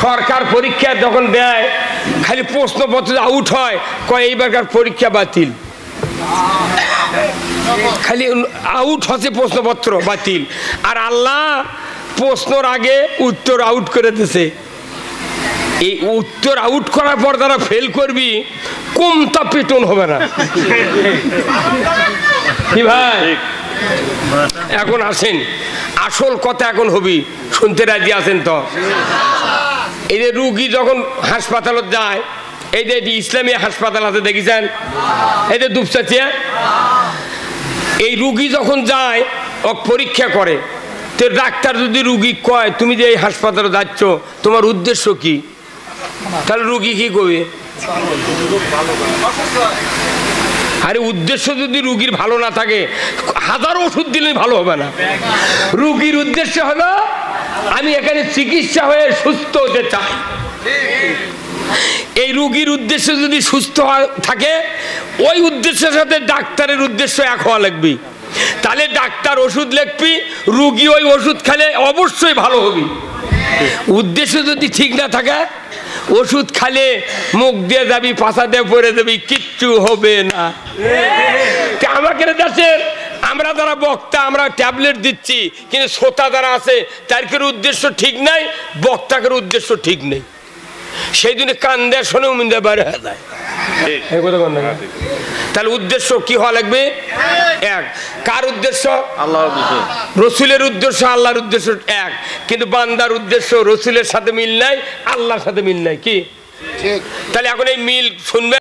সরকার পরীক্ষা যখন দেয় খালি প্রশ্নপত্র আউট হয়, কয় এইবারকার পরীক্ষা বাতিল, খালি আউট হচ্ছে প্রশ্নপত্র বাতিল। আর আল্লাহ প্রশ্নর আগে উত্তর আউট করে দিয়েছে। এই উত্তর আউট করার পর তারা ফেল করবি, কমতা পেটন হবে না কি ভাই? এখন আসেন, আসল কথা এখন হবি, শুনতে রাজি আছেন তো? এই যে রুগী যখন হাসপাতালত যায়, এই যে ইসলামী হাসপাতাল আছে দেখেছেন, এই যে দুপচাচিয়া, এই রুগী যখন যায় ও পরীক্ষা করে, তো ডাক্তার যদি রুগী কয় তুমি যে এই হাসপাতালে যাচ্ছ তোমার উদ্দেশ্য কি, তাহলে রুগী কি করবে? আরে উদ্দেশ্য যদি রুগীর ভালো না থাকে, হাজার ওষুধ দিলে ভালো হবে না। রুগীর উদ্দেশ্য হলো আমি এখানে চিকিৎসা হয়ে সুস্থ হতে চাই। এই রুগীর উদ্দেশ্য যদি সুস্থ থাকে, ওই উদ্দেশ্যের সাথে ডাক্তারের উদ্দেশ্য এক হওয়া লাগবে। তাহলে ডাক্তার ওষুধ লিখবি, রুগী ওই ওষুধ খেলে অবশ্যই ভালো হবে। উদ্দেশ্য যদি ঠিক না থাকে, ওষুধ খালে মুখ দিয়ে যাবি, পাশা দিয়ে পরে যাবি, কিচ্ছু হবে না। আমাকে দেশের আমরা যারা বক্তা, আমরা ট্যাবলেট দিচ্ছি, কিন্তু শ্রোতা যারা আছে তার উদ্দেশ্য ঠিক নাই, বক্তাকের উদ্দেশ্য ঠিক নেই। সেই জন্য কান দেয় শোনে উমিন্দা বাইরে হয়ে যায়। তাহলে উদ্দেশ্য কি হওয়া লাগবে? এক। কার উদ্দেশ্য? আল্লাহর উদ্দেশ্য। রসুলের উদ্দেশ্য আল্লাহর উদ্দেশ্য এক, কিন্তু বান্দার উদ্দেশ্য রসুলের সাথে মিল নাই, আল্লাহর সাথে মিল নাই। কি? তাহলে এখন এই মিল শুনবে।